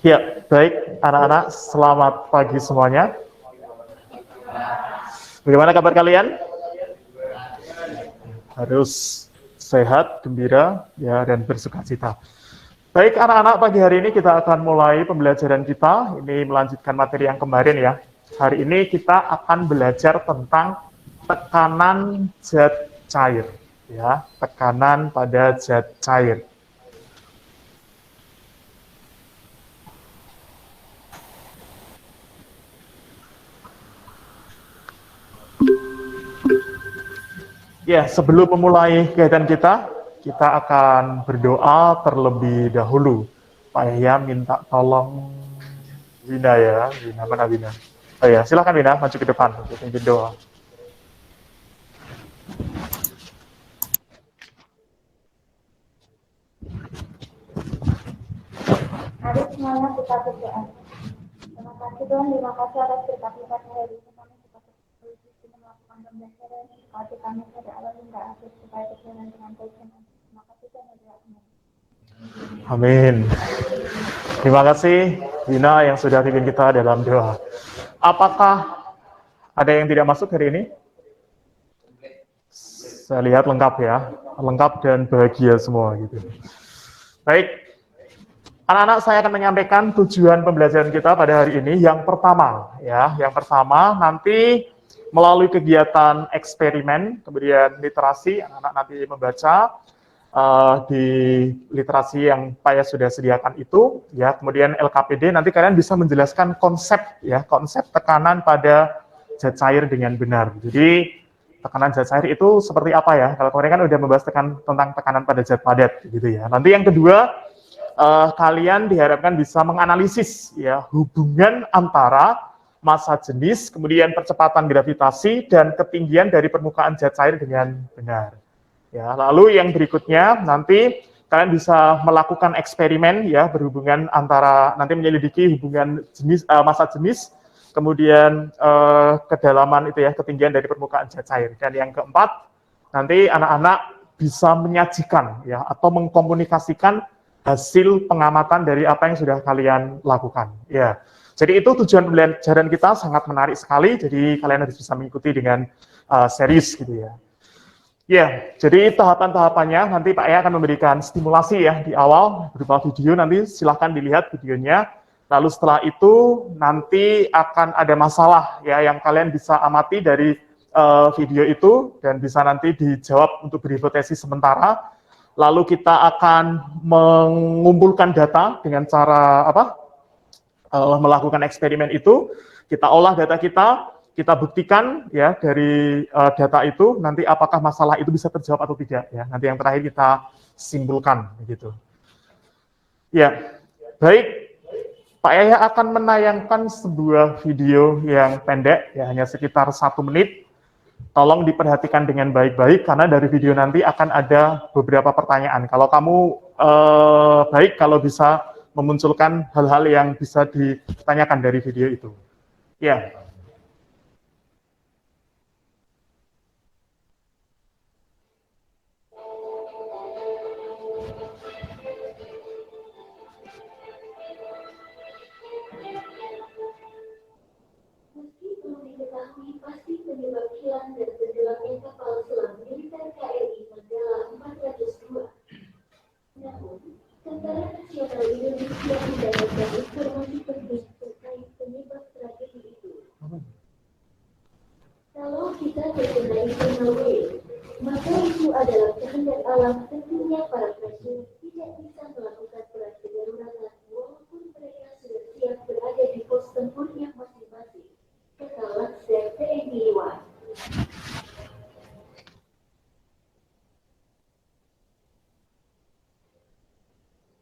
Ya, baik anak-anak, selamat pagi semuanya. Bagaimana kabar kalian? Harus sehat, gembira, ya, dan bersukacita. Baik anak-anak, pagi hari ini kita akan mulai pembelajaran kita. Ini melanjutkan materi yang kemarin ya. Hari ini kita akan belajar tentang tekanan zat cair, ya, tekanan pada zat cair. Ya, sebelum memulai kegiatan kita akan berdoa terlebih dahulu. Pak Yahya minta tolong Wina ya, Wina mana Wina? Oh ya, silakan Wina maju ke depan untuk pimpin doa. Mari semuanya kita berdoa. Terima kasih Tuhan, terima kasih atas berkat-berkat hari ini kami kita berusaha melakukan pembelajaran. Kasih kami pada Allah hingga akhir supaya berjalan dengan baik dan terima kasih Tuhan ya. Amin. Terima kasih Wina yang sudah pimpin kita dalam doa. Apakah ada yang tidak masuk hari ini? Saya lihat lengkap ya, lengkap dan bahagia semua gitu. Baik, anak-anak, saya akan menyampaikan tujuan pembelajaran kita pada hari ini. Yang pertama nanti melalui kegiatan eksperimen, kemudian literasi, anak-anak nanti membaca di literasi yang Pak Ya sudah sediakan itu, ya. Kemudian LKPD nanti kalian bisa menjelaskan konsep tekanan pada zat cair dengan benar. Jadi tekanan zat cair itu seperti apa ya? Kalau kemarin kan udah membahas tentang tekanan pada zat padat, gitu ya. Nanti yang kedua, kalian diharapkan bisa menganalisis ya hubungan antara massa jenis, kemudian percepatan gravitasi dan ketinggian dari permukaan zat cair dengan benar. Ya, lalu yang berikutnya nanti kalian bisa melakukan eksperimen ya berhubungan antara nanti menyelidiki hubungan jenis massa jenis, kemudian kedalaman itu ya ketinggian dari permukaan zat cair. Dan yang keempat, nanti anak-anak bisa menyajikan ya atau mengkomunikasikan hasil pengamatan dari apa yang sudah kalian lakukan. Ya. Jadi itu tujuan pembelajaran kita sangat menarik sekali. Jadi kalian harus bisa mengikuti dengan serius gitu ya. Ya, jadi tahapan-tahapannya nanti Pak Ya akan memberikan stimulasi ya di awal berupa video, nanti silahkan dilihat videonya. Lalu setelah itu nanti akan ada masalah ya yang kalian bisa amati dari video itu dan bisa nanti dijawab untuk berhipotesis sementara. Lalu kita akan mengumpulkan data dengan cara melakukan eksperimen itu. Kita olah data kita buktikan ya dari data itu nanti apakah masalah itu bisa terjawab atau tidak ya. Nanti yang terakhir kita simpulkan begitu. Ya, baik. Pak Yahya akan menayangkan sebuah video yang pendek ya hanya sekitar 1 menit. Tolong diperhatikan dengan baik-baik karena dari video nanti akan ada beberapa pertanyaan. Kalau kamu baik kalau bisa memunculkan hal-hal yang bisa ditanyakan dari video itu. Ya. Meski belum diketahui pasti penyebab hilang dan tenggelamnya kapal selam militer KRI Nanggala 402. Namun, Tentara Nasional Indonesia mendapatkan informasi penting terkait penyebab tragedi itu. Kalau kita terkena internal wave, maka itu adalah kehendak alam. Tentunya para prajurit tidak bisa melakukan peran kedaruratan walaupun mereka sudah siap berada di pos tempurnya masing-masing. Kata Lansder TNI Luar.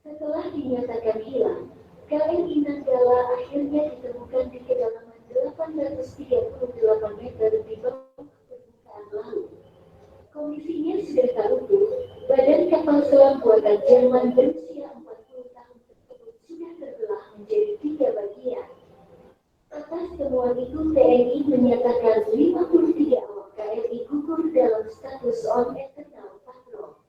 Setelah dinyatakan hilang, KRI Nanggala akhirnya ditemukan di kedalaman 838 meter di bawah permukaan laut. Kondisinya sudah tak utuh. Badan kapal selam buatan Jerman berusia 40 tahun tersebut sudah terbelah menjadi 3 bagian. Atas temuan itu, TNI menyatakan 53 awak KRI gugur dalam status on eternal patrol.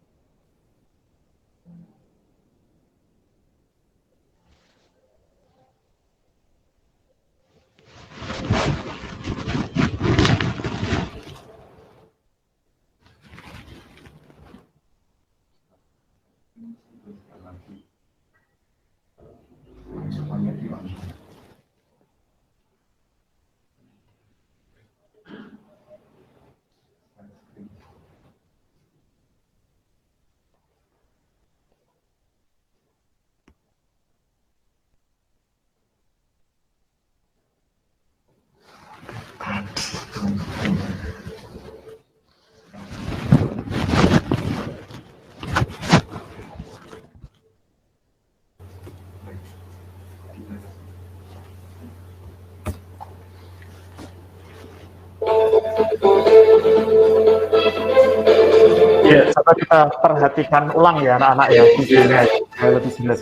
Ya, coba kita perhatikan ulang ya anak-anak ya, videonya lebih jelas.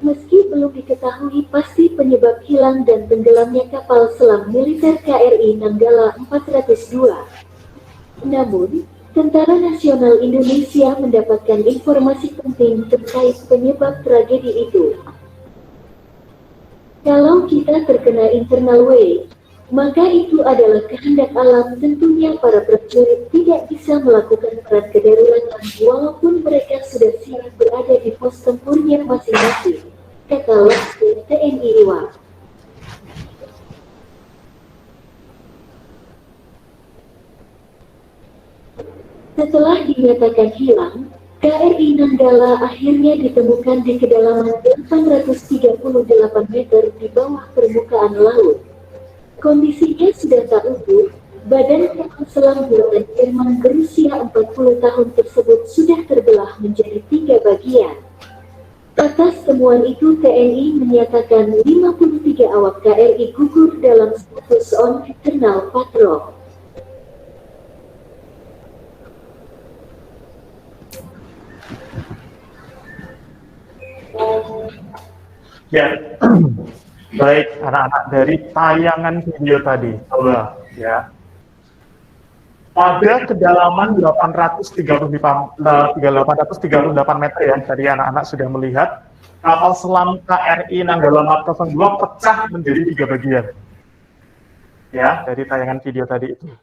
Meski belum diketahui pasti penyebab hilang dan tenggelamnya kapal selam militer KRI Nanggala 402, namun Tentara Nasional Indonesia mendapatkan informasi penting terkait penyebab tragedi itu. Kalau kita terkena internal wave, maka itu adalah kehendak alam. Tentunya para prajurit tidak bisa melakukan peran kedaruratan walaupun mereka sudah siap berada di pos tempurnya masing-masing, kata Laskar TNI Iwa. Setelah dinyatakan hilang, KRI Nanggala akhirnya ditemukan di kedalaman 838 meter di bawah permukaan laut. Kondisinya sudah tak utuh, badan kapal selam buatan Jerman berusia 40 tahun tersebut sudah terbelah menjadi 3 bagian. Atas temuan itu TNI menyatakan 53 awak KRI gugur dalam status on internal patrol. Ya, baik anak-anak, dari tayangan video tadi, coba ya. Pada kedalaman 838 meter ya, tadi anak-anak sudah melihat kapal selam KRI Nanggala 402 pecah menjadi 3 bagian. Ya, dari tayangan video tadi itu.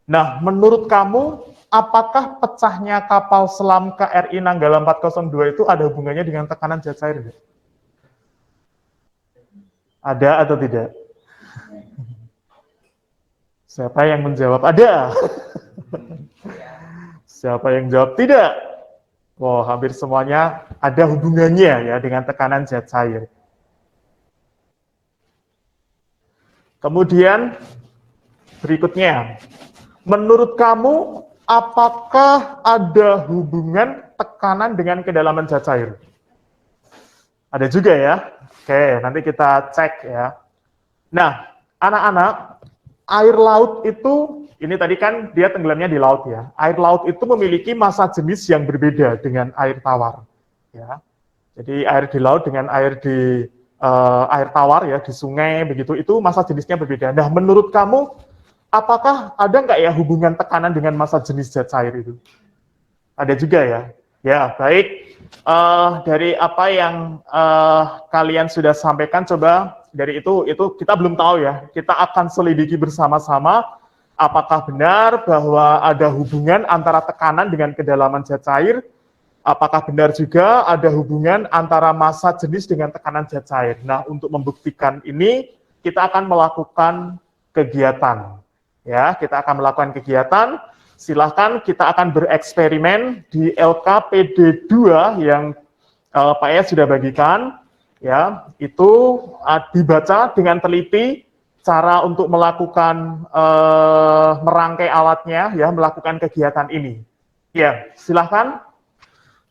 Nah, menurut kamu, apakah pecahnya kapal selam KRI Nanggala 402 itu ada hubungannya dengan tekanan zat cair? Ada atau tidak? Siapa yang menjawab ada? Siapa yang jawab tidak? Wah, hampir semuanya ada hubungannya ya dengan tekanan zat cair. Kemudian berikutnya, menurut kamu apakah ada hubungan tekanan dengan kedalaman zat cair? Ada juga ya. Oke, nanti kita cek ya. Nah, anak-anak, air laut itu, ini tadi kan dia tenggelamnya di laut ya. Air laut itu memiliki massa jenis yang berbeda dengan air tawar. Ya. Jadi air di laut dengan air di air tawar ya, di sungai begitu, itu massa jenisnya berbeda. Nah, menurut kamu, apakah ada nggak ya hubungan tekanan dengan massa jenis zat cair itu? Ada juga ya. Ya, baik. Dari apa yang kalian sudah sampaikan, coba dari itu kita belum tahu ya. Kita akan selidiki bersama-sama apakah benar bahwa ada hubungan antara tekanan dengan kedalaman zat cair. Apakah benar juga ada hubungan antara massa jenis dengan tekanan zat cair. Nah, untuk membuktikan ini, kita akan melakukan kegiatan. Ya, kita akan melakukan kegiatan. Silahkan, kita akan bereksperimen di LKPD 2 yang Pak Yaya sudah bagikan. Ya, itu dibaca dengan teliti cara untuk melakukan merangkai alatnya, ya, melakukan kegiatan ini. Ya, silahkan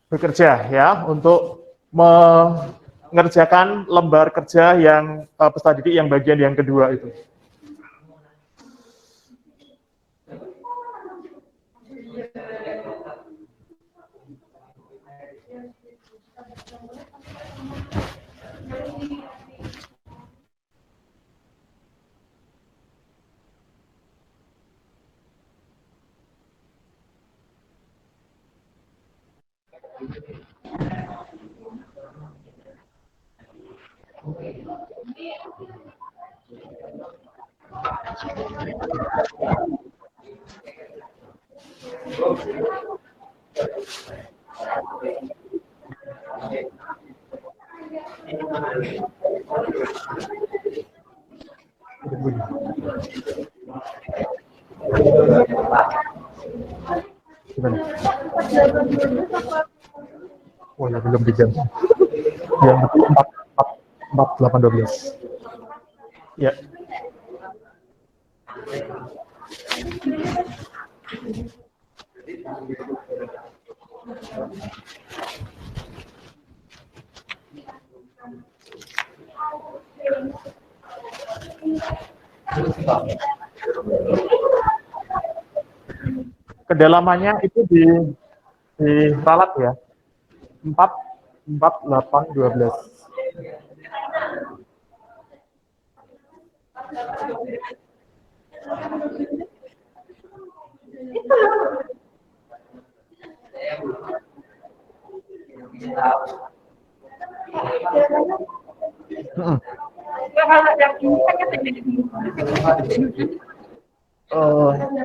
bekerja ya untuk mengerjakan lembar kerja yang peserta didik yang bagian yang kedua itu. Gimana? Oh ya belum diganti. Yang betul 4812. Ya. Kedalamannya itu di ralat ya. 4812.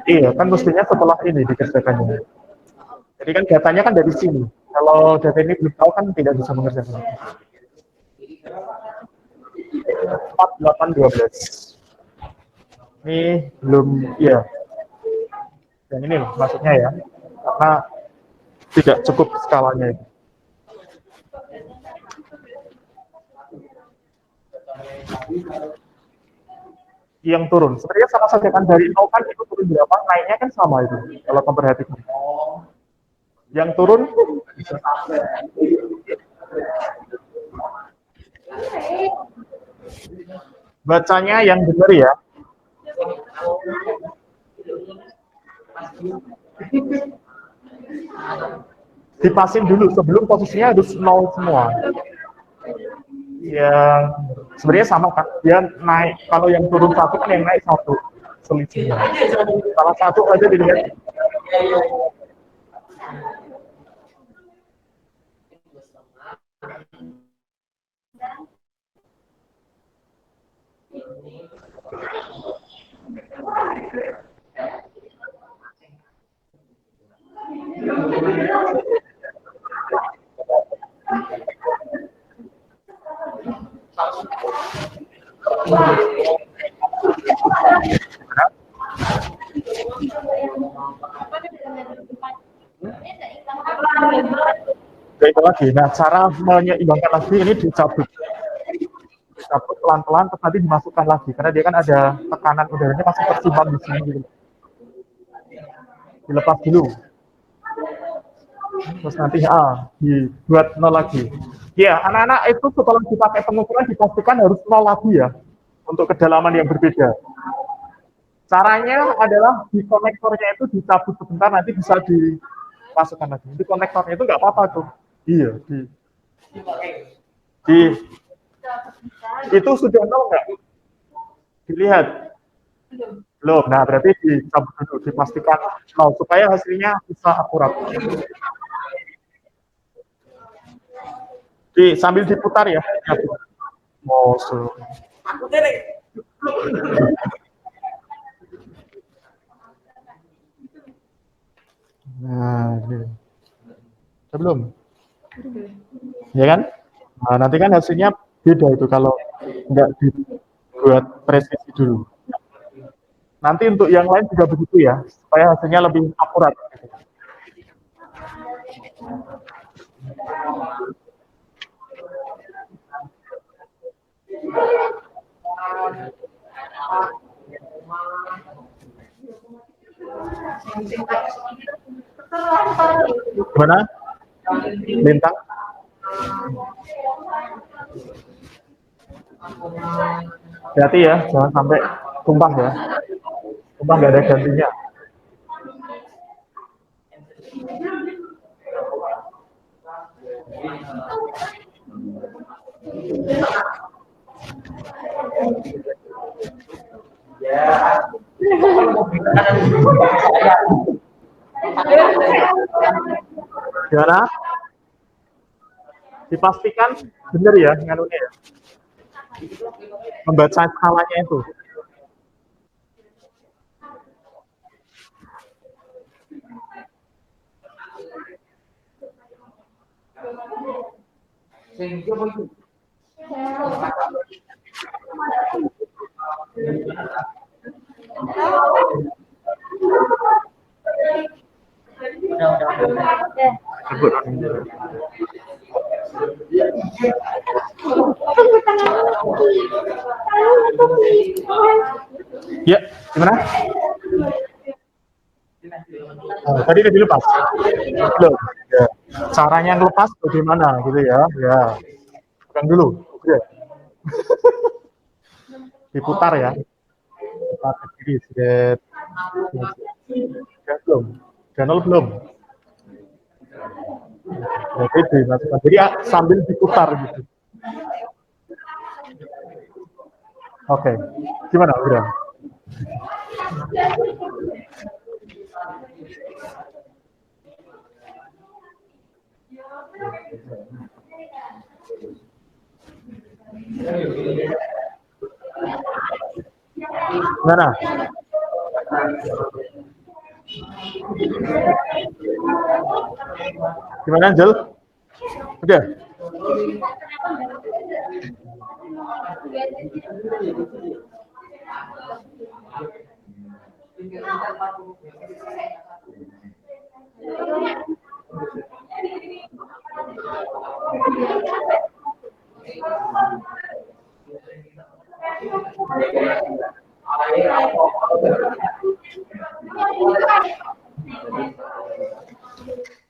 Iya, kan mestinya setelah ini dikerjakannya. Jadi kan datanya kan dari sini. Kalau data ini belum tahu kan tidak bisa mengerjakan. 4812. Ini belum, ya. Yang ini loh, maksudnya ya. Karena tidak cukup skalanya itu. Yang turun, sebenarnya sama saja kan dari 0 kan itu turun berapa, naiknya kan sama itu. Kalau memperhatikan. Yang turun bacanya yang benar ya. Dipasin dulu sebelum posisinya harus 0 semua. Yang sebenarnya sama kan, dia naik, kalau yang turun satu kan yang naik satu selisihnya. Salah satu aja dilihat. Itu lagi. Nah, cara menyeimbangkan lagi ini dicabut pelan-pelan, terus nanti dimasukkan lagi karena dia kan ada tekanan udaranya masih tersimpan di sini gitu. Dilepas dulu, terus nanti dibuat 0 lagi. Ya, anak-anak itu setelah dipakai pengukuran dipastikan harus 0 lagi ya untuk kedalaman yang berbeda. Caranya adalah di konektornya itu dicabut sebentar, nanti bisa dimasukkan lagi. Di konektornya itu nggak apa-apa tuh. Iya, di itu sudah 0 nggak? Dilihat. Belum. Nah, berarti dicabut dulu, dipastikan 0 supaya hasilnya bisa akurat. Sambil diputar ya. Oh, nah, ini. Sebelum. Ya kan? Nah, nanti kan hasilnya beda itu kalau nggak dibuat presisi dulu. Nanti untuk yang lain juga begitu ya, supaya hasilnya lebih akurat. Gimana? Bintang? Hati-hati ya, jangan sampai tumpah ya. Tumpah nggak ada gantinya. Gimana? Dipastikan benar ya nganunya ya. Membaca skalanya itu. Ya, gimana? Oh, tadi udah dilepas. Belum. Ya. Caranya ngelepas bagaimana gitu ya? Ya. Pegang dulu. Oke. Diputar ya. Putar ke kiri sedikit. Ya, belum. Channel belum. Jadi dimasukkan. Jadi sambil diputar gitu. Oke. Gimana, udah? Gimana? Gimana, Angel? Udah?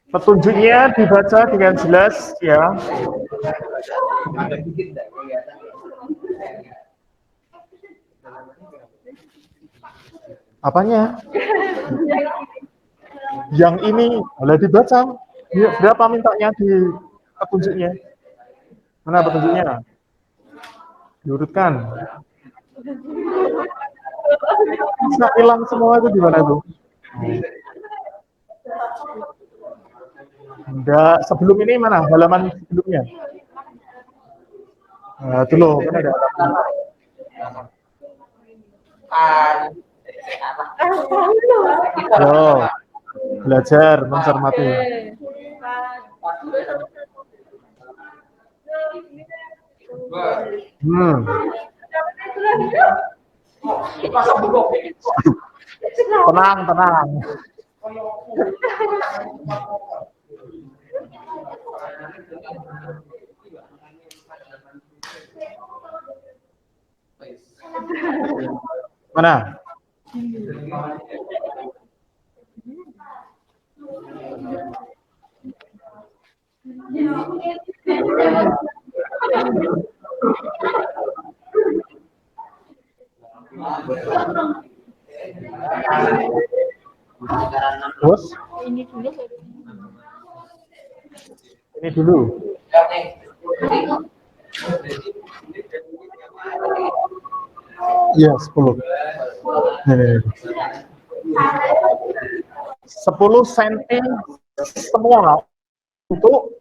Petunjuknya dibaca dengan jelas ya. Apanya? Yang ini boleh dibaca. Berapa mintanya di petunjuknya? Mana petunjuknya? Diurutkan. Bisa hilang semua itu di mana tuh? Enggak, sebelum ini mana? Halaman sebelumnya. Nah, itu loh, kan ada halaman. Yo, belajar mencermati. Tenang, tenang. Mana? Bos? Ini dulu. Iya, 10. Nih. 10 cm semua untuk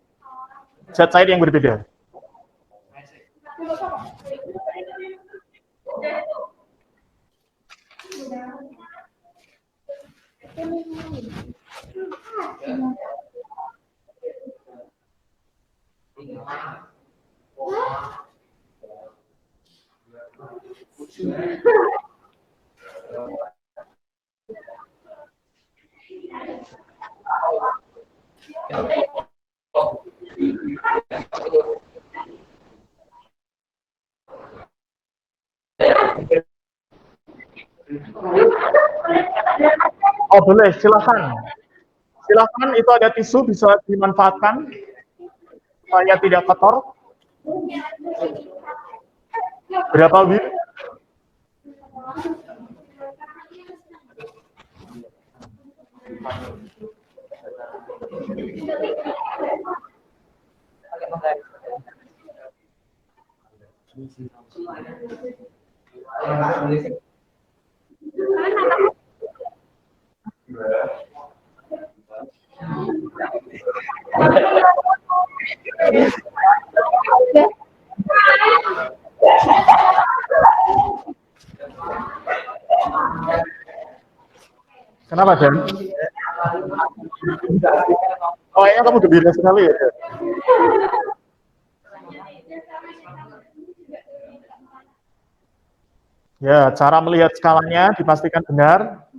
zat cair yang berbeda. Oh boleh, silakan. Silakan, itu ada tisu bisa dimanfaatkan supaya tidak kotor. Berapa WIB? Kenapa, Dan? Oh, kayaknya kamu gembira sekali ya. Ya, cara melihat skalanya dipastikan benar.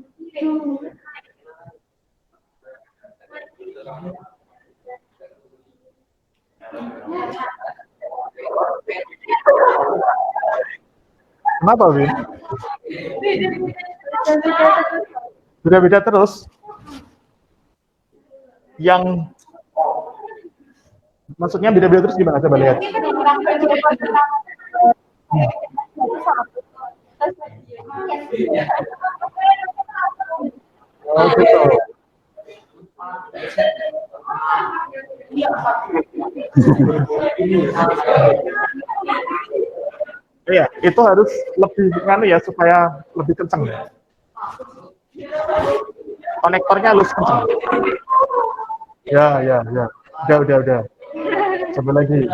Kenapa, Win? Beda-beda terus. Yang maksudnya beda-beda terus gimana? Coba lihat. Oh, gitu. Iya, itu harus lebih nganu ya supaya lebih kenceng. Konektornya halus kenceng. Ya, ya, ya. Udah. Coba lagi.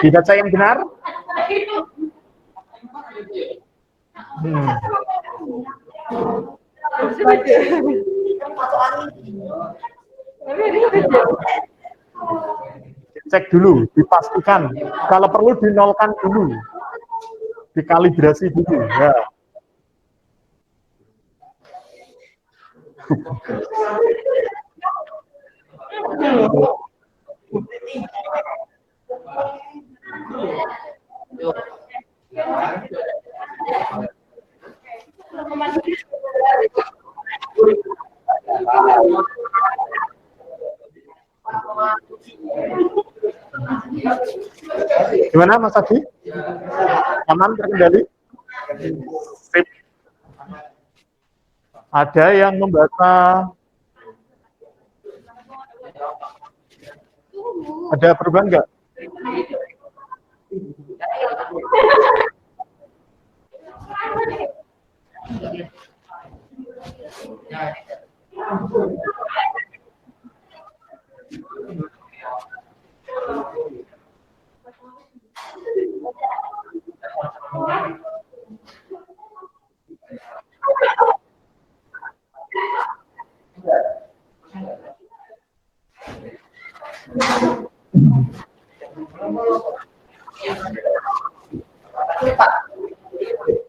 Dibaca yang benar. Cek dulu, dipastikan. Kalau perlu dinolkan dulu, dikalibrasi dulu. Ya. Gimana Mas Adi? Aman, terkendali? Sip. Ada yang membaca. Ada perubahan nggak?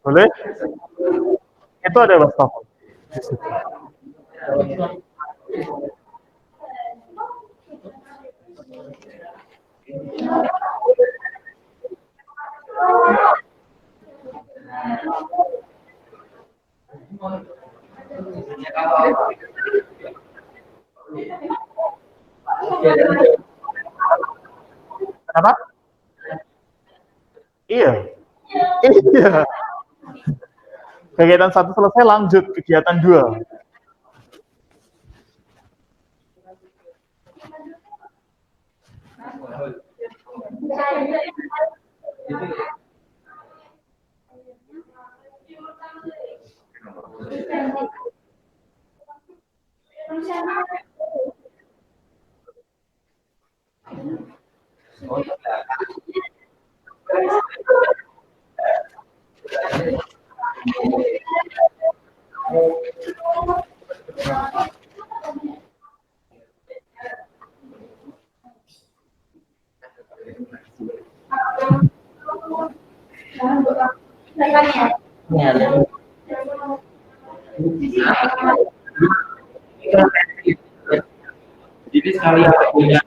Boleh? Itu ada wastafel. Kenapa? Iya. Iya. Kegiatan 1 selesai, lanjut kegiatan 2. Jadi sekalian punya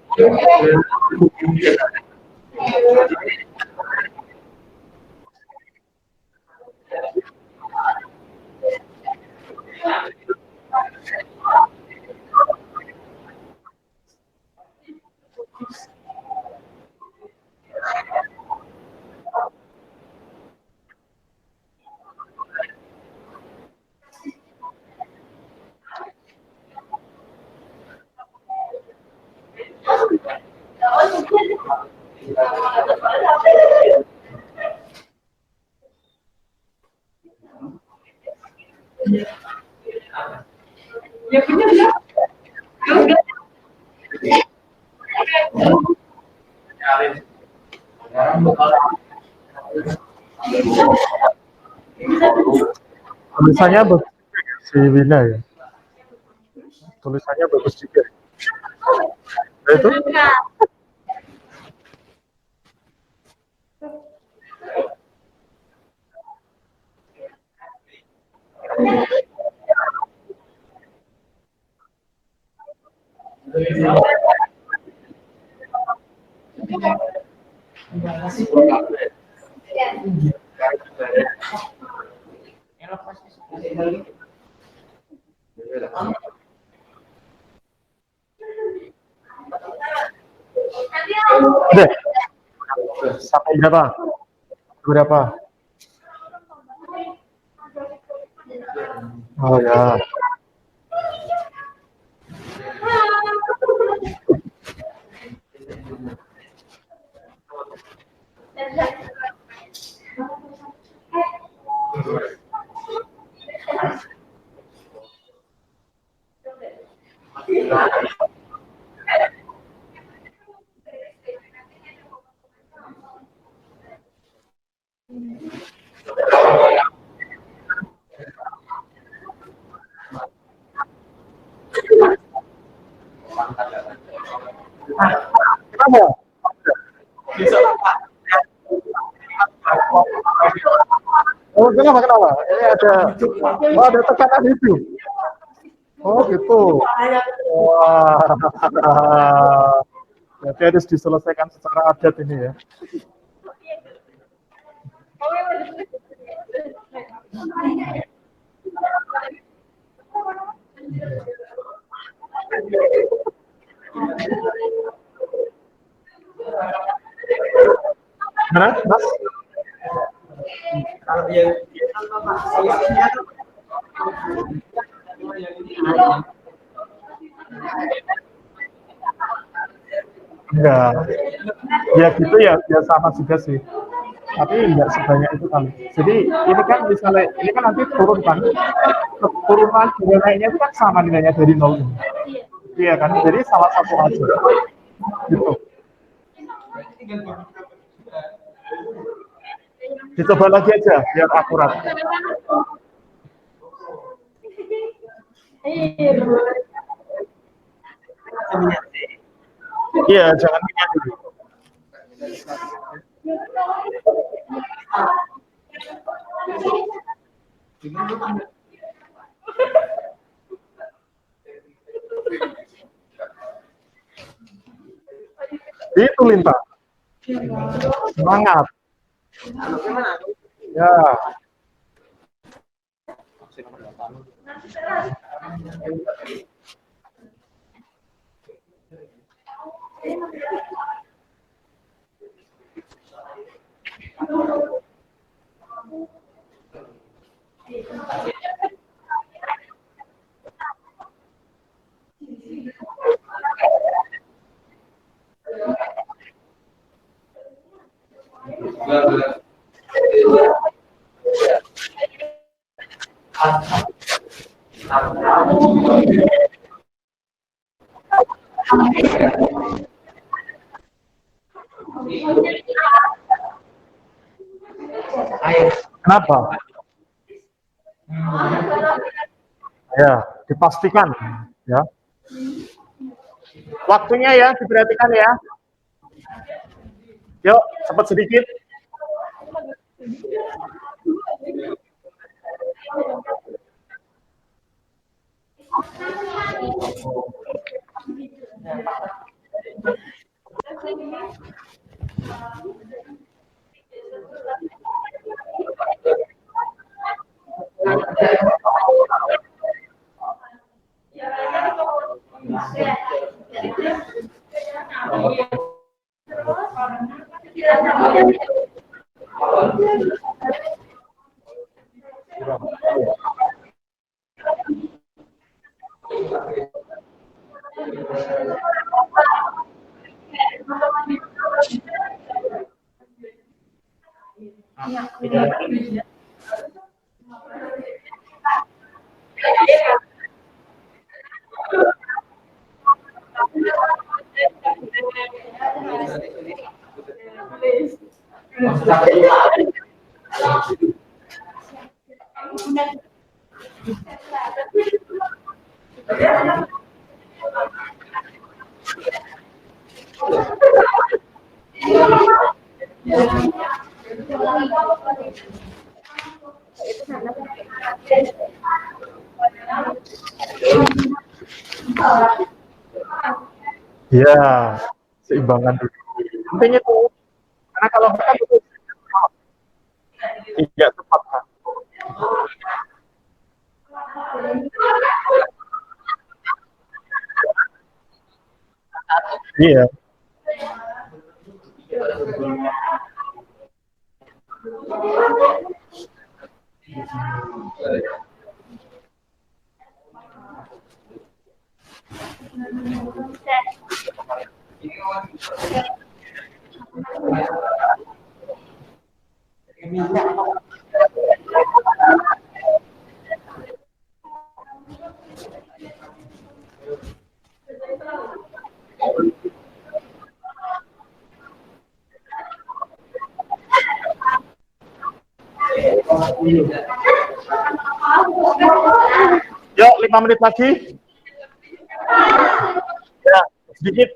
ya punya ya. Tulisannya bagus juga si Wina ya. Tulisannya bagus juga. Nah, itu udah sampai berapa? Berapa? Oh ya. Kenapa? Oh, kenapa? Ini ada tekanan itu. Oh, gitu. Wah. Berarti harus diselesaikan secara adat ini ya. Mana, Mas? Enggak. Ya gitu ya sama juga sih. Tapi enggak sebanyak itu kali. Jadi ini kan misalnya, ini kan nanti turun kan. Turunan nilainya itu kan sama nilainya dari 0. Iya kan? Jadi salah satu aja. Gitu. Dicoba lagi aja biar akurat. Iya, jangan minyak dulu. Itu Linta. Semangat. Ya. Kenapa? Ya, dipastikan ya. Waktunya ya diperhatikan ya. Yuk, cepat sedikit. Ya, seimbangan dulu. Penting itu. Karena kalau enggak itu tidak tepat. Kan? Iya. Yuk, 5 menit lagi. Ya, sedikit.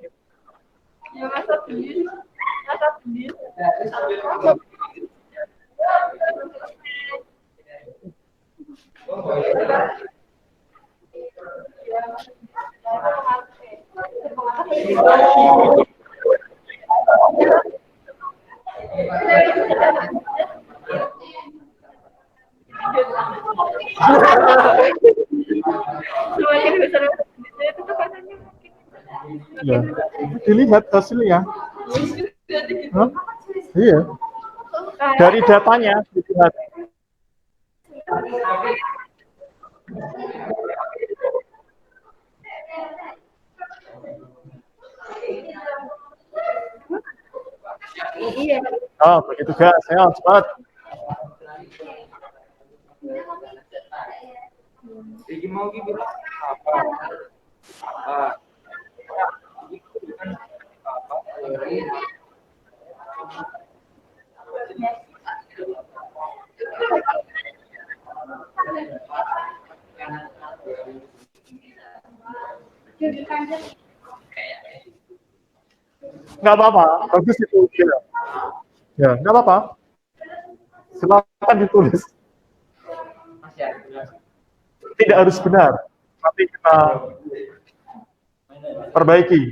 Ya, dilihat hasilnya. Hah? Iya. Dari datanya dilihat. Oh, begitu guys. Ayo, cepat. Jadi mau bilang apa? Nggak apa-apa, bagus itu. Ya, ya nggak apa-apa. Silakan ditulis. Tidak harus benar. Nanti kita perbaiki.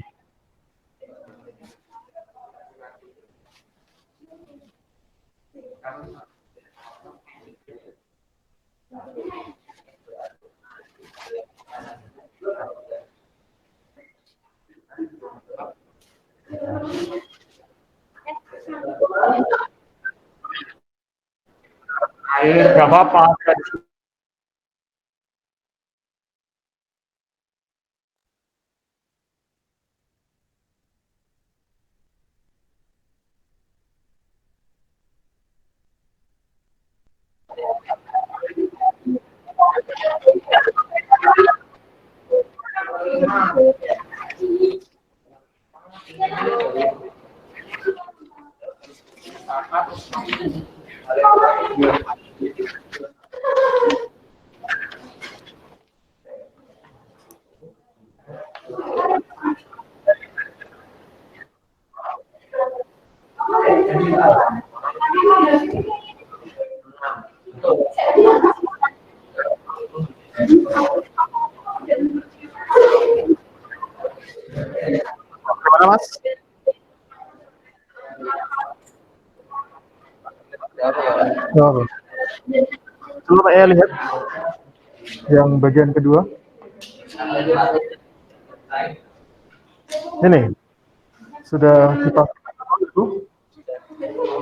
Nggak apa-apa. Gimana, Mas? Oh. Coba ya lihat yang bagian kedua. Ini sudah kita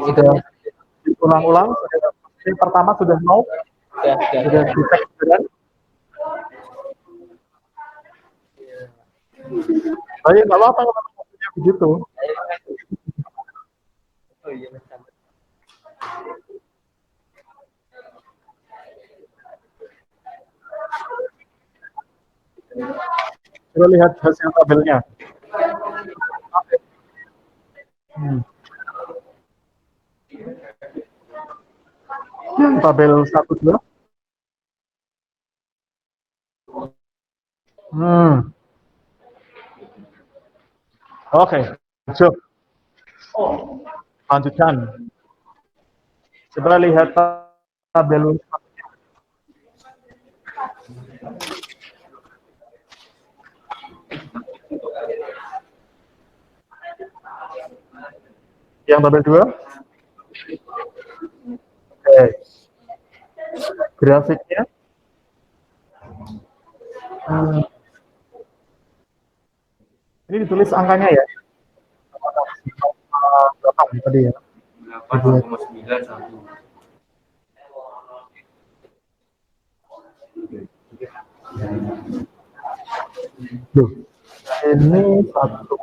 sudah diulang-ulang. Yang pertama sudah no, sudah detect dan baik, nggak apa-apa kalau maksudnya begitu. Coba lihat hasil tabelnya. Yang tabel 1 2 Hmm. Oke, lanjut. Lanjutkan. Coba lihat tabel yang tabel 2. Oke, grafiknya. Hmm, ini ditulis angkanya ya. Berapa tadi ya? 8,91. Loh, ini satu.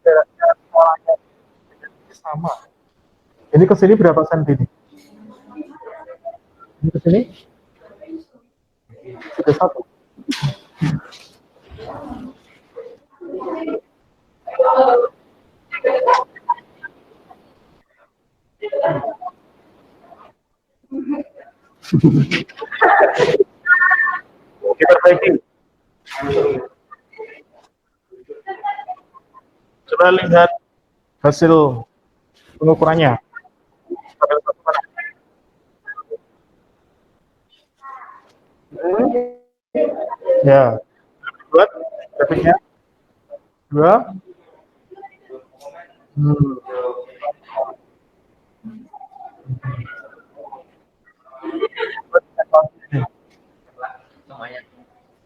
Jaraknya polanya sama. Ini ke sini berapa senti nih? Ini ke sini sudah satu. Kita perbaiki. Coba lihat hasil pengukurannya. Tabel satu mana? Ya, buat grafiknya dua. Hmm.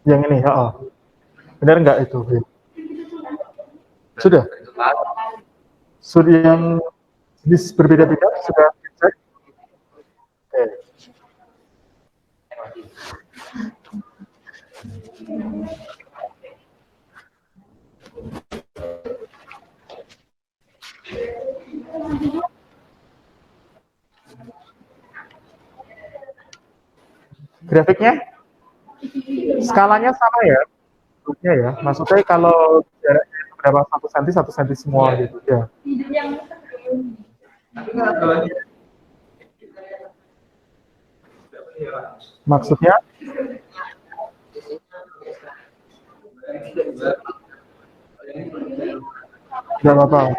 Yang ini, ya. Oh. Benar nggak itu? Sudah. Sudah yang jenis berbeda-beda sudah dicek. Oke. Grafiknya, skalanya sama ya, bentuknya ya. Maksudnya kalau jaraknya itu berapa satu senti semua gitu ya. Maksudnya nggak apa-apa.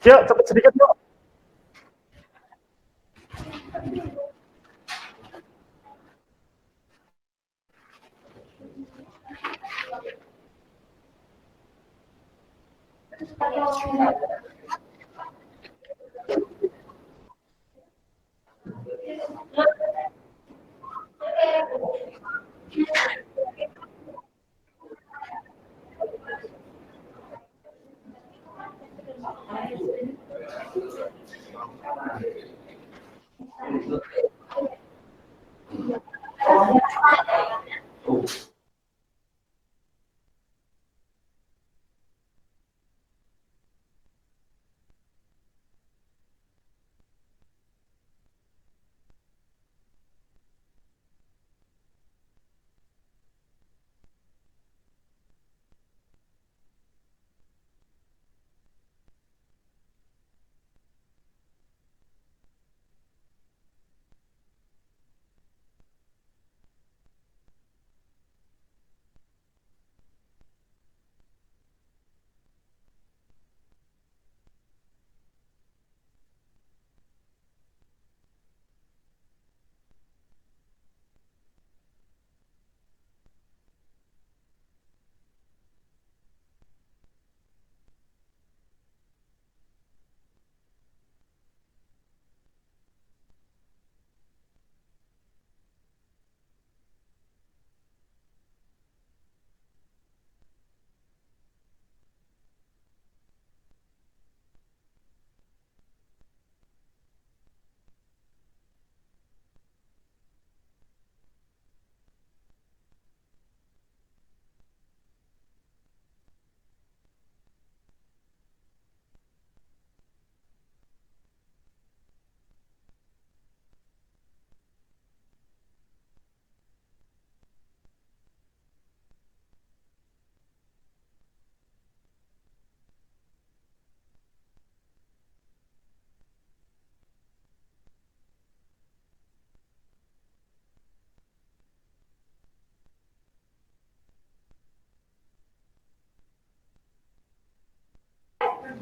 Yuk, cepet sedikit yuk.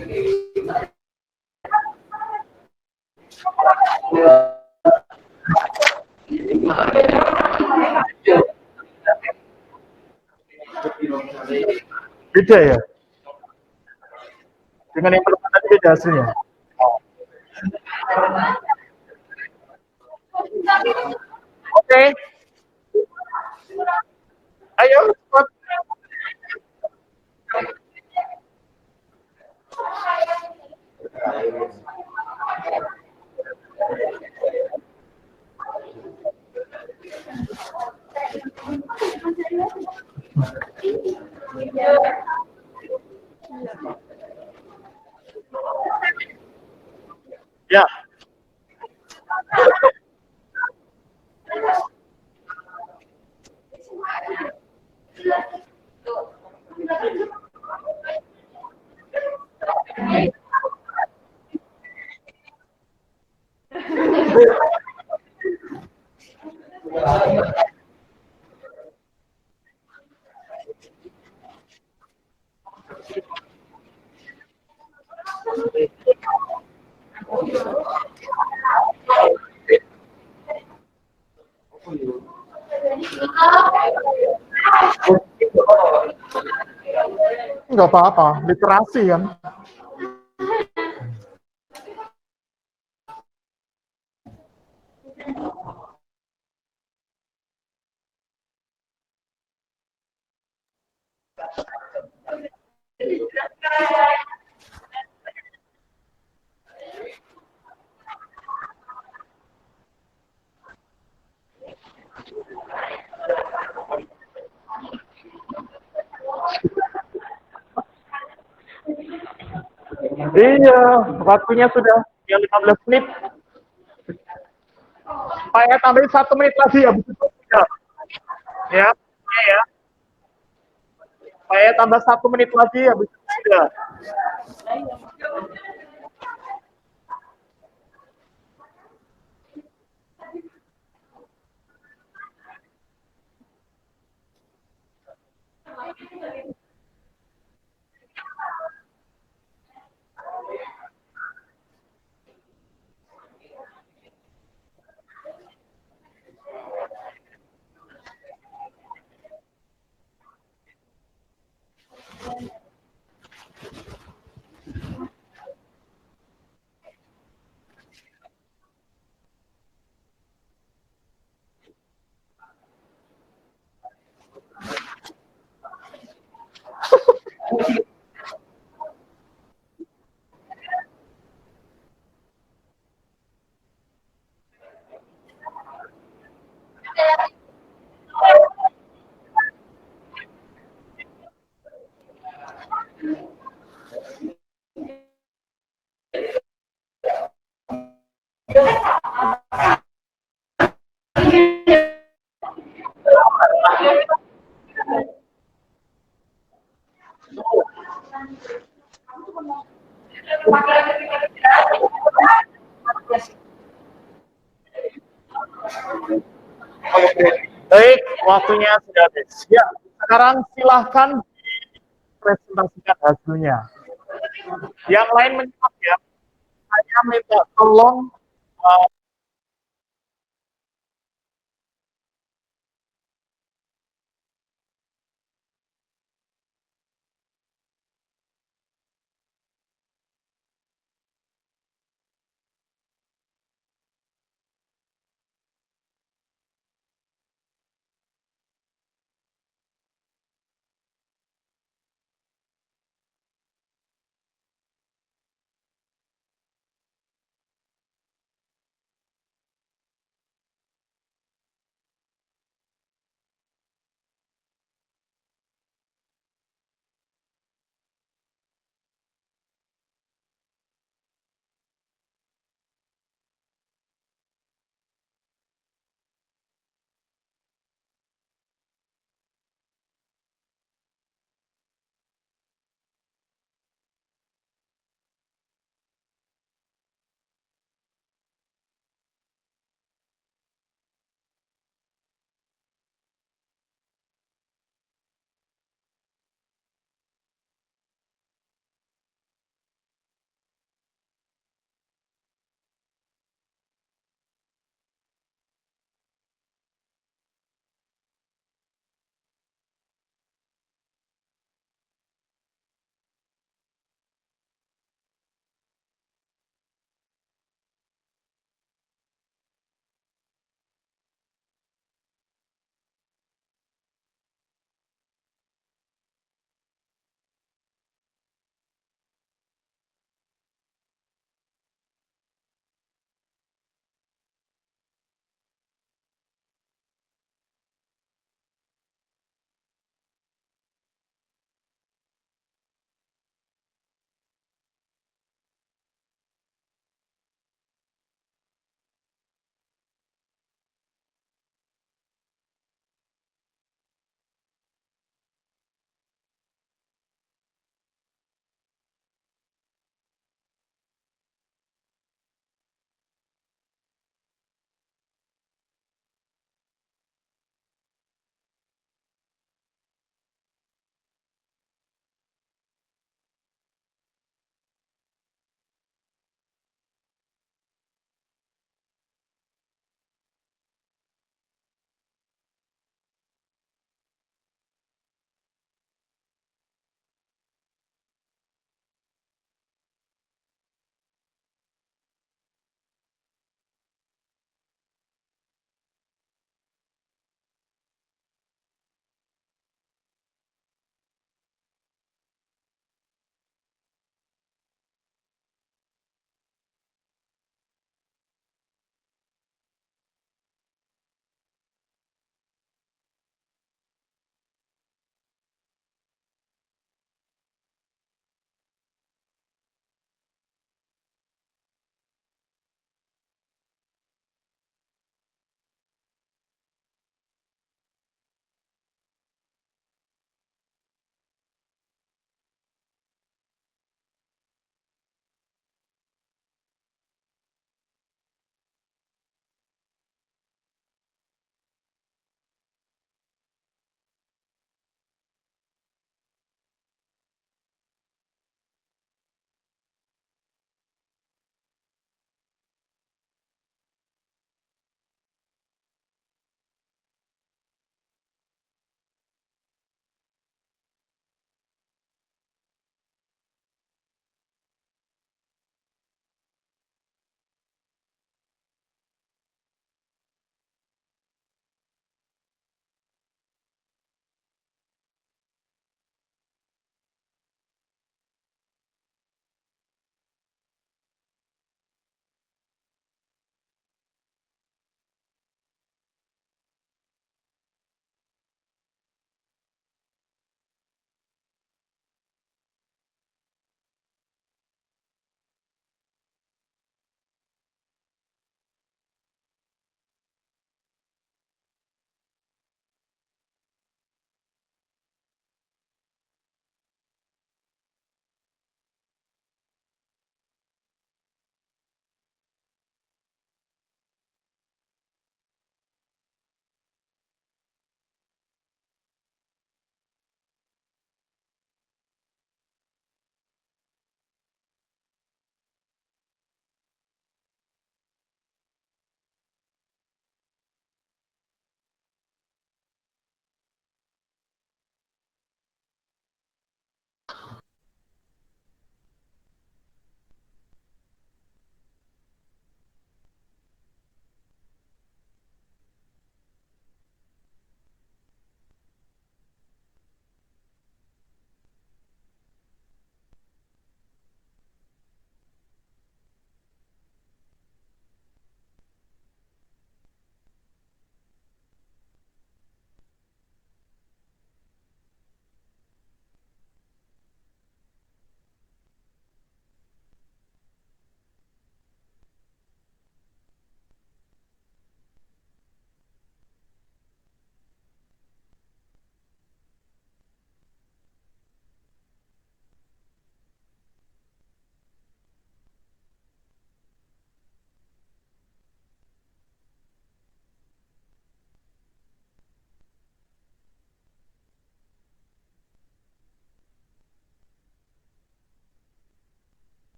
Beda ya? Dengan yang pertama tadi beda hasilnya. Oke, ayo cepat. Ya, nggak apa-apa, literasi kan. Iya, waktunya sudah ya 15 menit. Saya tambahin 1 menit lagi ya, ya. Ya, ya. Saya tambah 1 menit lagi ya, sudah. Baik, waktunya sudah habis. Ya, sekarang silahkan presentasikan hasilnya. Yang lain menyimak ya. Saya minta tolong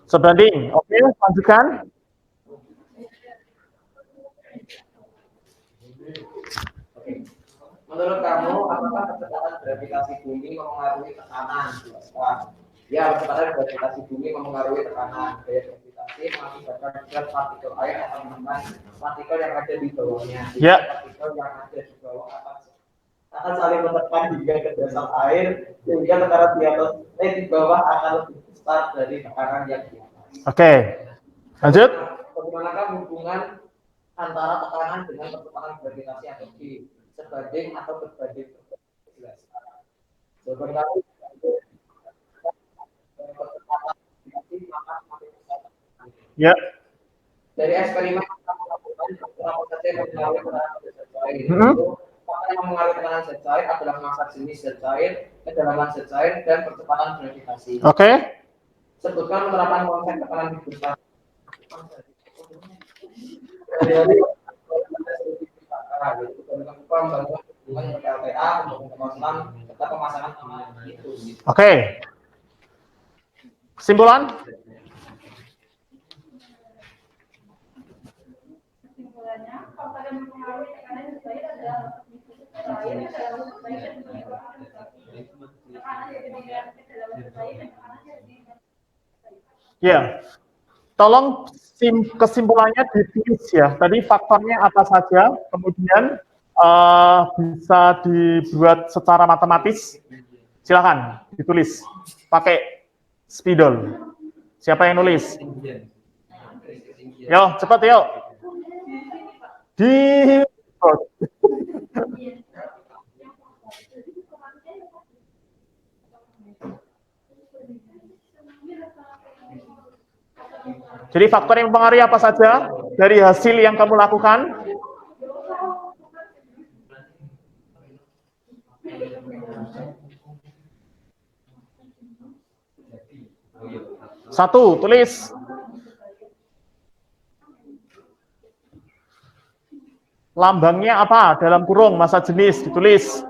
Sebanding. Oke, lanjutkan. Menurut kamu, apakah kecepatan gravitasi bumi mempengaruhi tekanan? Ya, kecepatan gravitasi bumi mempengaruhi tekanan. Gaya gravitasi mengakibatkan berat partikel air akan menekan partikel yang ada di bawahnya. Ya. Partikel yang ada di bawah akan saling menekan hingga ke dasar air, sehingga tekanan di bawah akan lebih besar dari tekanan yang di atas. Oke, lanjut. Bagaimanakah hubungan antara tekanan dengan percepatan gravitasi atau G? Sebanding atau berbanding? Jawaban Ya. dari eksperimen kamu lakukan berapa saja yang mengalami tekanan zat cair. Maka yang mengalami tekanan zat cair adalah massa jenis zat cair, kedalaman zat cair, dan percepatan gravitasi. Oke. Sebutkan penerapan konsep tekanan di besar. Oke. Kesimpulan? Kesimpulannya, faktor yang mempengaruhi tekanan zat cair adalah cair, kedalaman zat cair, dan tekanan yang kedalaman zat cair dan tekanan yang Ya. Tolong kesimpulannya ditulis ya. Tadi faktornya apa saja, kemudian bisa dibuat secara matematis. Silakan ditulis pakai spidol. Siapa yang nulis? Yo, cepat yuk. Di Jadi faktor yang mempengaruhi apa saja dari hasil yang kamu lakukan? Satu, tulis. Lambangnya apa? Dalam kurung, massa jenis, ditulis.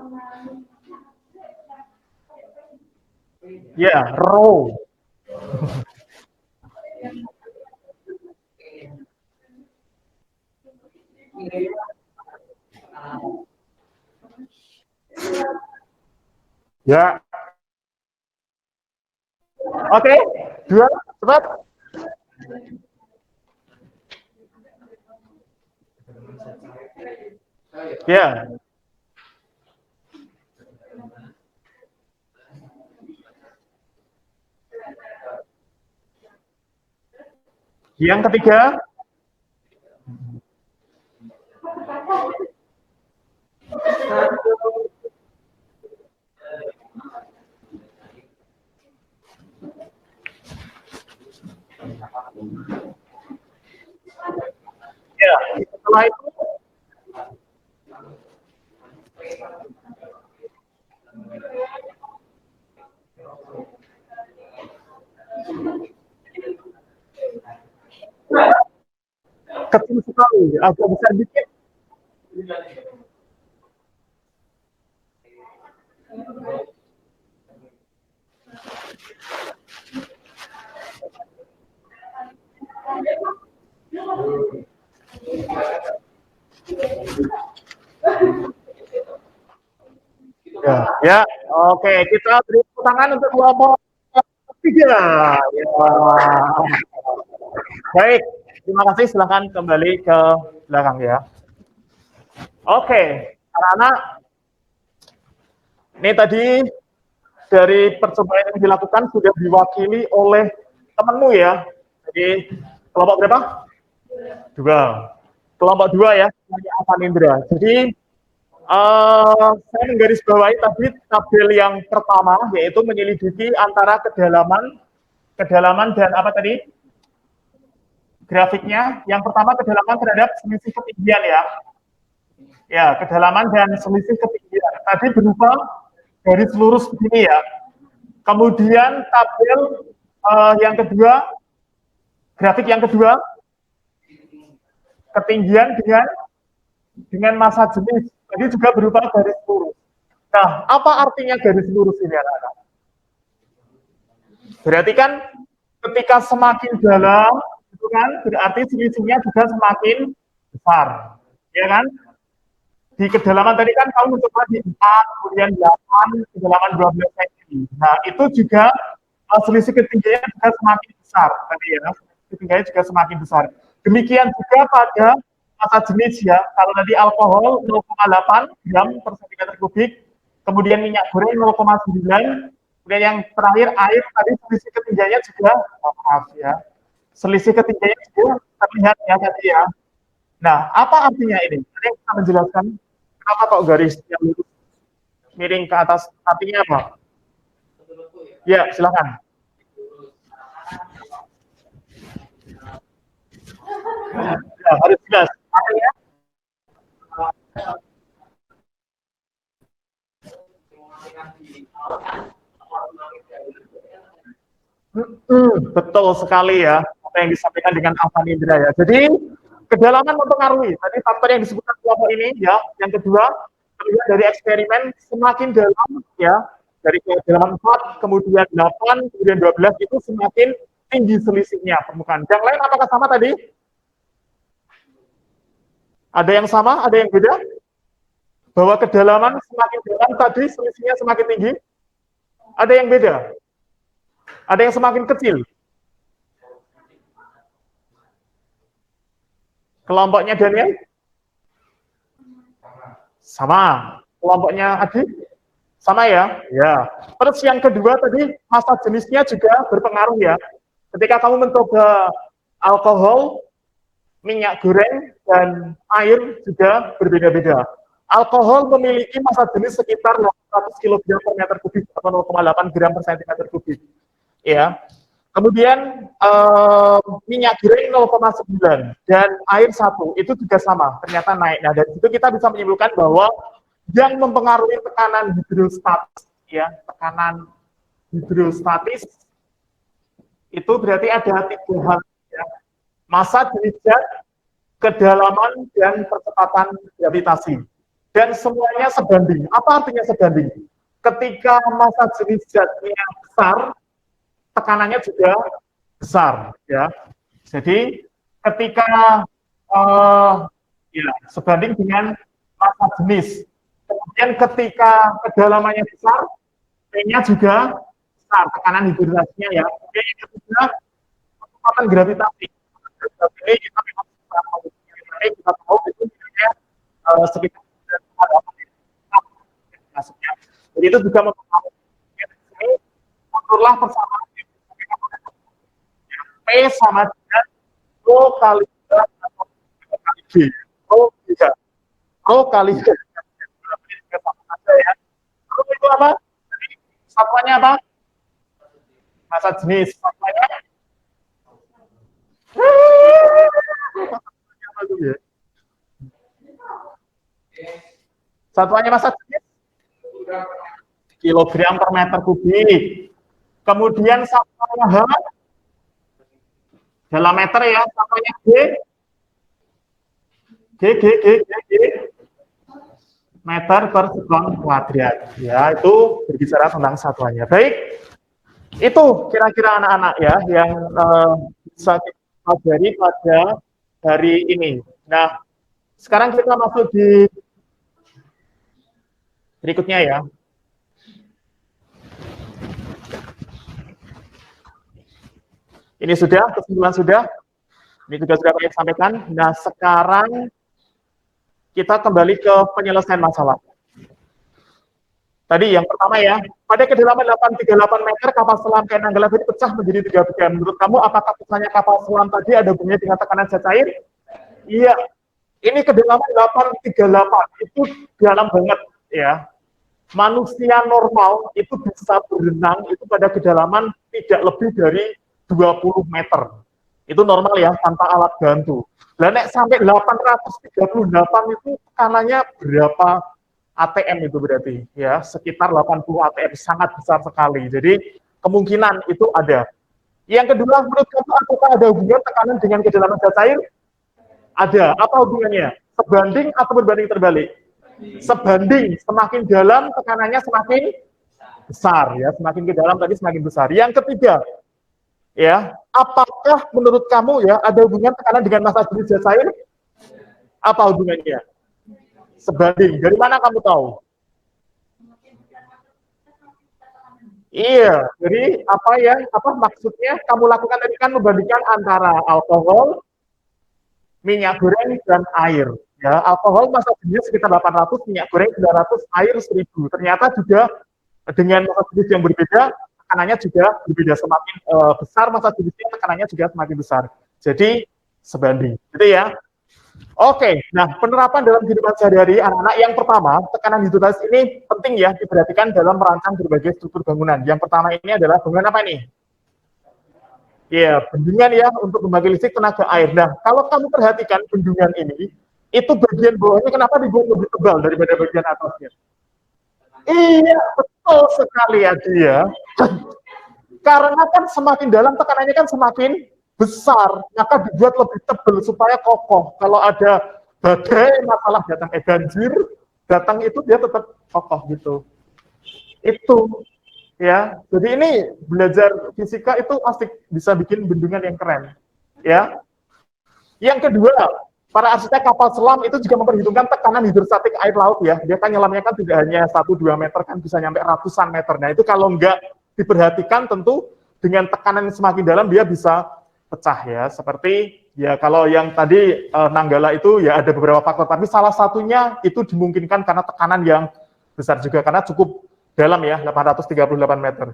Ya, rho. Ya. Oke, dua, cepat. Ya. Yang ketiga. Ya, setelah itu kecil sekali, agak besar dikit. Ya, oke, kita beri tepuk tangan untuk kelompok ketiga. Ya. Baik, terima kasih. Silakan kembali ke belakang ya. Oke, anak-anak, ini tadi dari percobaan yang dilakukan sudah diwakili oleh temanmu ya. Jadi kelompok berapa? Dua. Kelompok dua ya, Avanindra. Jadi saya menggarisbawahi tadi tabel yang pertama, yaitu menyelidiki antara kedalaman dan apa tadi? Grafiknya. Yang pertama kedalaman terhadap selisih ketinggian ya. Ya, kedalaman dan selisih ketinggian. Tadi berupa garis lurus begini ya. Kemudian tabel yang kedua, grafik yang kedua, ketinggian dengan massa jenis. Tadi juga berupa garis lurus. Nah, apa artinya garis lurus ini anak-anak? Berarti kan Ketika semakin dalam, itu kan berarti selisihnya juga semakin besar, ya kan? Di kedalaman tadi kan kamu mencoba di 4, kemudian 8, kedalaman 12 cm. Nah, itu juga selisih ketinggiannya juga semakin besar tadi ya. Ketinggiannya juga semakin besar. Demikian juga pada massa jenis ya. Kalau tadi alkohol 0,8 gram per cm kubik, kemudian minyak goreng 0,9, kemudian yang terakhir air tadi selisih ketinggiannya juga maaf ya. Selisih ketinggiannya juga terlihat ya tadi ya. Nah, apa artinya ini? Ada yang bisa menjelaskan kenapa kok garis yang lurus miring ke atas? Artinya apa? Ya, silakan. Ya, harus jelas. Artinya, betul sekali ya apa yang disampaikan dengan Afan Indra ya. Jadi kedalaman mempengaruhi. Tadi faktor yang disebutkan kelompok ini ya. Yang kedua, terlihat dari eksperimen semakin dalam ya, dari kedalaman 4, kemudian 8, kemudian 12 itu semakin tinggi selisihnya permukaan. Yang lain apakah sama tadi? Ada yang sama, ada yang beda? Bahwa kedalaman semakin dalam tadi selisihnya semakin tinggi? Ada yang beda? Ada yang semakin kecil? Kelompoknya Daniel? Sama. Kelompoknya Adi? Sama ya? Ya. Terus yang kedua tadi, massa jenisnya juga berpengaruh ya. Ketika kamu mencoba alkohol, minyak goreng, dan air juga berbeda-beda. Alkohol memiliki massa jenis sekitar 800 kg per meter kubik atau 0,8 gram per cm kubik. Ya. Kemudian minyak goreng 0,9 dan air 1 itu juga sama, ternyata naik. Nah, dari situ kita bisa menyimpulkan bahwa yang mempengaruhi tekanan hidrostatis, ya, tekanan hidrostatis itu berarti ada 3 hal, ya. Massa jenis zat, kedalaman, dan percepatan gravitasi. Dan semuanya sebanding. Apa artinya sebanding? Ketika massa jenis zatnya besar, tekanannya juga besar, ya. Jadi ketika ya sebanding dengan massa jenis. Kemudian ketika kedalamannya besar, P-nya juga besar, tekanan hidrostatisnya ya. Kemudian yang ketiga, kecepatan gravitasi. Ini kita memang kita tahu itu nilainya sekitar masuknya. Jadi itu juga mempengaruhi. Ini muncullah persamaan P sama dengan Rho kali atau kali G. Rho tidak. Rho kali G. Rho itu apa? Jadi satuannya apa? Massa jenis. Satuannya satuannya massa jenis kilogram per meter kubik. Kemudian satuannya H dalam meter ya, satuannya G meter per sekon kuadrat. Ya, itu berbicara tentang satuannya. Baik, itu kira-kira anak-anak ya yang bisa kita pelajari pada hari ini. Nah, sekarang kita masuk di berikutnya ya. Ini sudah, kesimpulan sudah. Ini juga sudah saya sampaikan. Nah, sekarang kita kembali ke penyelesaian masalah. Tadi yang pertama ya, pada kedalaman 838 meter kapal selam KN Nanggala tadi pecah menjadi 3 bagian. Menurut kamu apakah pecahnya kapal selam tadi ada hubungannya dengan tekanan zat cair? Iya. Ini kedalaman 838 itu dalam banget ya. Manusia normal itu bisa berenang itu pada kedalaman tidak lebih dari 20 meter. Itu normal ya, tanpa alat bantu. Lah nek sampai 838 itu tekanannya berapa ATM itu berarti ya, sekitar 80 ATM, sangat besar sekali. Jadi kemungkinan itu ada. Yang kedua, menurut kamu apakah ada hubungan tekanan dengan kedalaman zat cair? Ada. Apa hubungannya? Sebanding atau berbanding terbalik? Sebanding, semakin dalam tekanannya semakin besar ya, semakin ke dalam tadi semakin besar. Yang ketiga, Ya, apakah menurut kamu ya ada hubungan tekanan dengan massa jenis zat cair? Apa hubungannya? Sebanding. Dari mana kamu tahu? Iya, jadi apa maksudnya kamu lakukan tadi kan membandingkan antara alkohol, minyak goreng dan air. Ya, alkohol massa jenis sekitar 800, minyak goreng 900, air 1000. Ternyata juga dengan massa jenis yang berbeda, tekanannya juga berbeda. Semakin besar massa jenisnya, tekanannya juga semakin besar. Jadi sebanding. Gitu ya. Oke, nah penerapan dalam kehidupan sehari-hari anak-anak yang pertama, tekanan hidrostatis ini penting ya diperhatikan dalam merancang berbagai struktur bangunan. Yang pertama ini adalah bangunan apa nih? Ya, bendungan ya untuk membagi listrik tenaga air. Nah, kalau kamu perhatikan bendungan ini, itu bagian bawahnya kenapa dibuat lebih tebal daripada bagian atasnya? Iya, betul sekali ya dia. Karena kan semakin dalam tekanannya kan semakin besar, maka dibuat lebih tebal supaya kokoh. Kalau ada badai, masalah datang banjir, datang itu dia tetap kokoh gitu. Itu ya. Jadi ini belajar fisika itu asik, bisa bikin bendungan yang keren. Ya. Yang kedua, para arsitek kapal selam itu juga memperhitungkan tekanan hidrostatik air laut ya. Dia kan nyelamnya kan tidak hanya 1-2 meter, kan bisa sampai ratusan meter. Nah itu kalau enggak diperhatikan tentu dengan tekanan yang semakin dalam dia bisa pecah ya. Seperti ya kalau yang tadi Nanggala itu ya ada beberapa faktor, tapi salah satunya itu dimungkinkan karena tekanan yang besar juga, karena cukup dalam ya, 838 meter.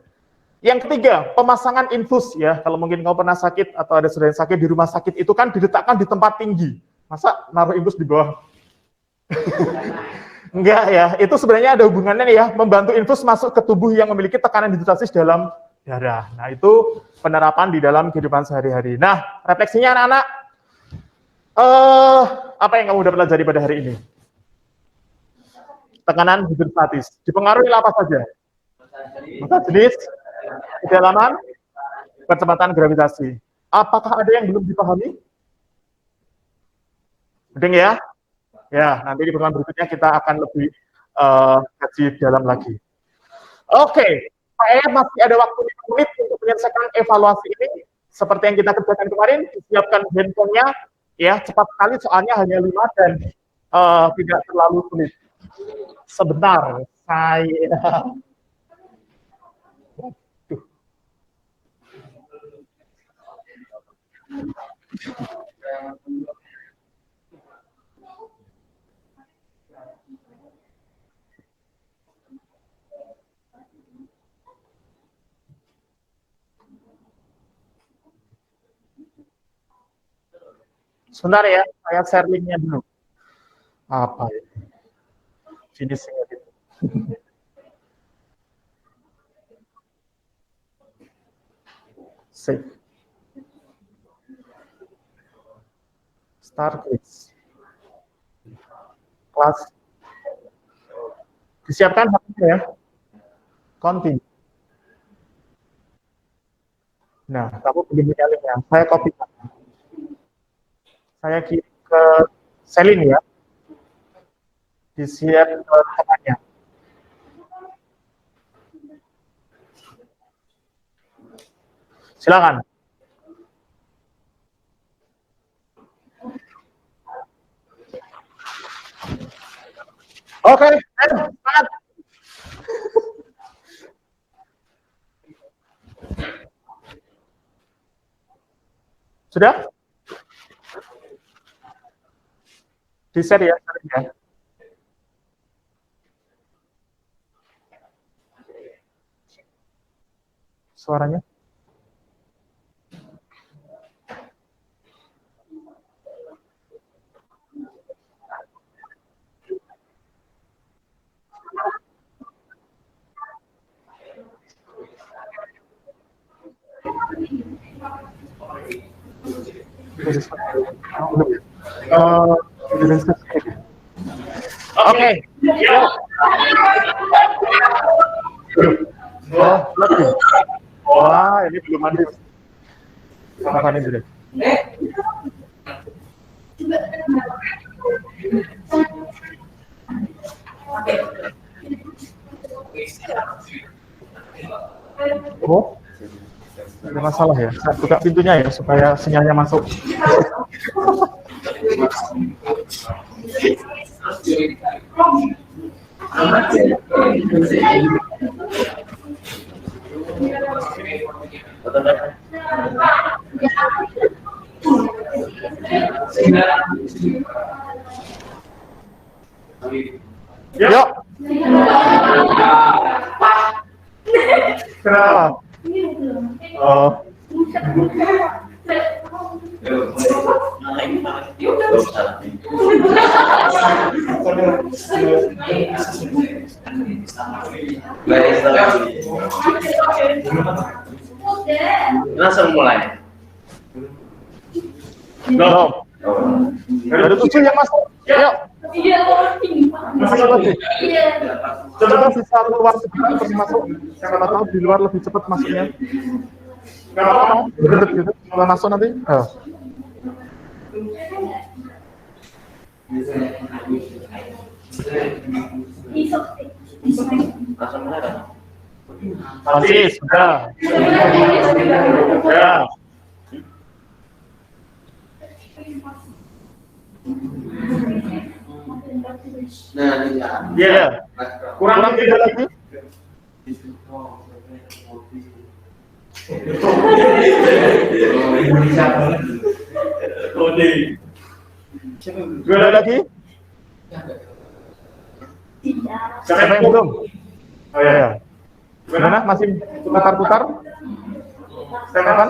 Yang ketiga, pemasangan infus ya. Kalau mungkin kamu pernah sakit atau ada saudara yang sakit di rumah sakit, itu kan diletakkan di tempat tinggi. Masa naruh infus di bawah? Enggak ya, itu sebenarnya ada hubungannya ya, membantu infus masuk ke tubuh yang memiliki tekanan hidrostatis dalam darah. Nah, itu penerapan di dalam kehidupan sehari-hari. Nah, refleksinya anak-anak, apa yang kamu udah pelajari pada hari ini? Tekanan hidrostatis. Dipengaruhi apa saja? Massa jenis, kedalaman, kecepatan gravitasi. Apakah ada yang belum dipahami? Mending ya? Ya, nanti di pertemuan berikutnya kita akan lebih kaji dalam lagi. Oke, saya masih ada waktu 5 menit untuk menyelesaikan evaluasi ini. Seperti yang kita kerjakan kemarin, disiapkan handphonenya, ya cepat sekali soalnya hanya 5 dan tidak terlalu sulit. Sebentar, saya... Sebentar ya, saya share link-nya dulu. Apa ya? Finishing edit. Save. Start quiz. Kelas. Disiapkan ya. Continue. Nah, kamu belum punya link-nya. Saya copy. Saya kirim ke Selin ya. Disiap ke temannya. Silakan. Oke, semangat. Sudah? Di-share ya, suaranya. Oke. Oh, lebih. Wah, ini belum mandi. Apa nih, Bro? Oh. Ada masalah ya. Saya buka pintunya ya supaya sinyalnya masuk. Yuk. Kenapa? Oh. Langsung mulai. Belum. Ada 7 yang masuk. Yuk. Iya, Masuk lagi. iya. Coba bisa keluar cepat masuk. Siapa tahu di luar lebih cepat masuknya. Nggak apa-apa. Gitu. Kalau masuk nanti. Oh. Langsung mulai kan? Francis, sudah. Ya. Nah, ini ya. Iya. Kurang 3 lagi. Dua lagi. Siapa yang belum? Oh ya. Gimana? Masih putar-putar? Stepan?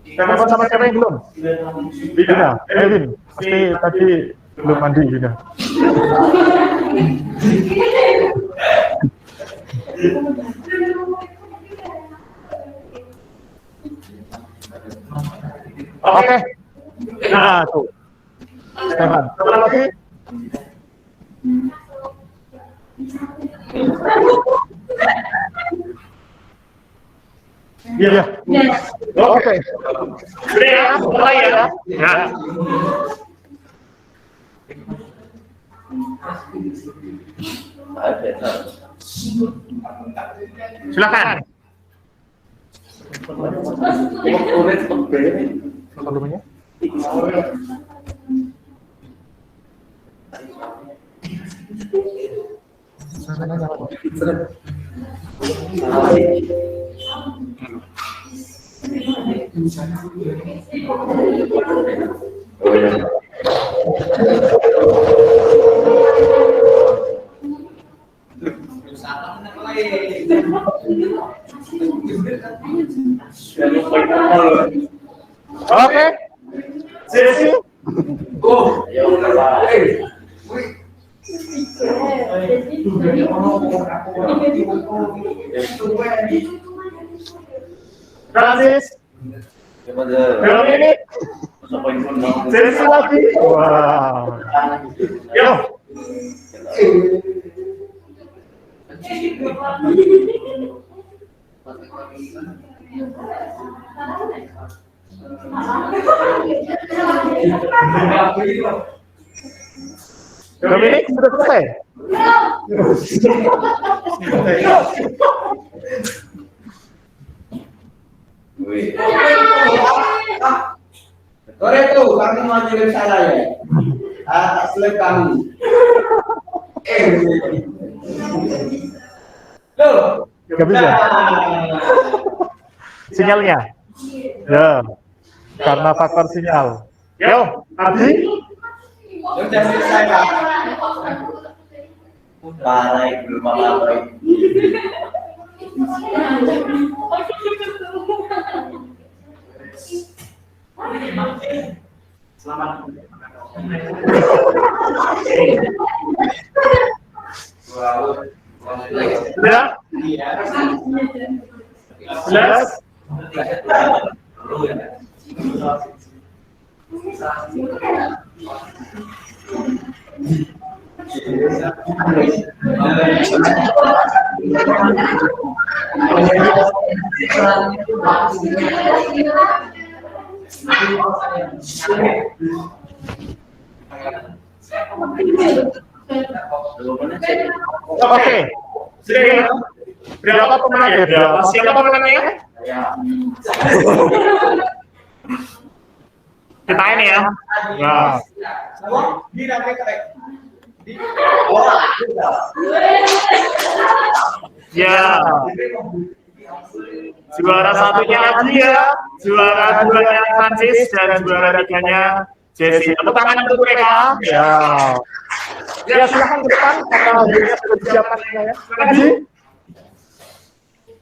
Stepan sama siapa yang belum? Dina, Elvin. Pasti tadi belum mandi Dina. Oke. Nah, tuh. Stepan. Satu lagi. Iya. Oke. Mulai ya. Ya. Silakan. Volumenya? Oke. Sesi. Francis. Belum ini. Sesi lagi. Wow. Yo. Dominik sudah selesai. Sore tuh, kamu mau kirim saya ya? Tak selip kamu. Loh, Gak bisa. Sinyalnya. Ya. Karena faktor sinyal. Yo, Adi. sudah selesai Pak. Parah, belum apa-apa. Selamat. Sudah? Jelas? Oke. Berapa pemenangnya? Berapa? Siapa pemenangnya? Kita ini ya. Ya. Ya. Juara satunya Nadia, juara duanya Francis, dan juara tiganya Jessie. Tepuk tangan untuk mereka. Ya. Ya, silakan ke depan karena hadirnya sudah disiapkan ya. Lagi.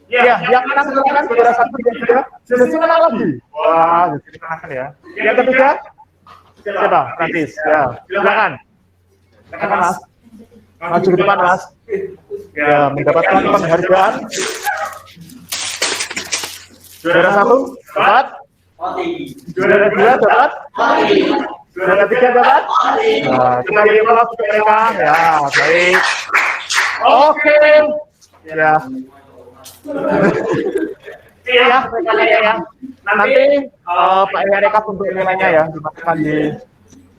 Ya, yang menang silakan juara satu dan tiga. Jessie menang lagi. Wah, Jessie menang ya. Yang ketiga siapa? Francis. Ya, silakan. Silakan Mas. Maju ke depan Mas. Ya, mendapatkan penghargaan. Juara satu dapat, juara dua dapat, juara tiga dapat. Nah, kita beri aplaus untuk mereka. Ya, baik. Oke. Ya. Iya, mereka ya. Nanti Pak Erika untuk nilainya ya, dimasukkan di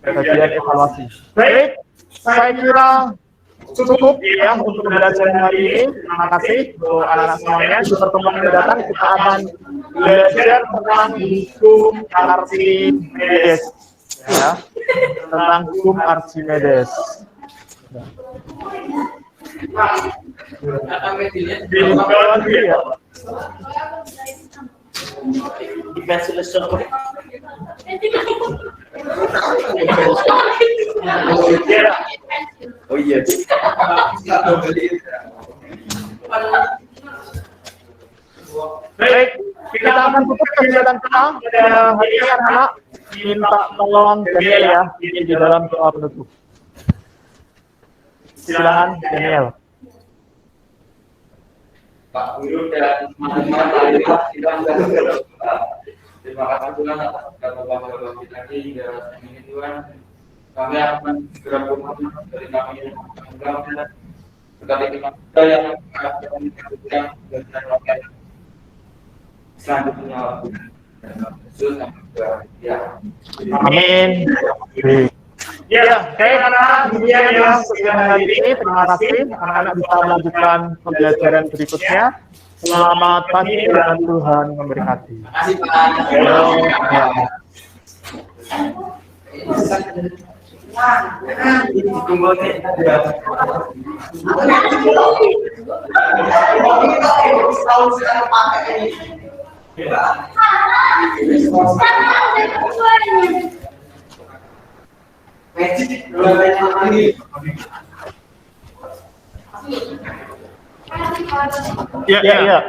bagian evaluasi. Baik, saya kira cukup ya untuk pembelajaran hari ini. Terima kasih untuk anak-anak semuanya. Di pertemuan yang datang kita akan belajar tentang hukum Archimedes, ya, tentang hukum Archimedes. Di bawah dulu ya. Oh iya. Baik, kita akan tutup kegiatan kita pada hari ini anak-anak. Minta tolong Daniel ya, ini di dalam doa penutup. Silakan Daniel. Pak Guru dan teman-teman terima kasih Tuhan atas bapak-bapak kita hingga ini Tuhan. Kami akan segera bermohon dari kami yang mengganggu sekali kita yang akan kita dan rakyat selanjutnya Yesus yang ya. Amin. Ya, baik anak-anak, demikian ya sekian hari ini. Terima kasih. Anak-anak bisa melanjutkan pembelajaran berikutnya. Selamat pagi dan Tuhan memberkati. Terima kasih Pak. Ya.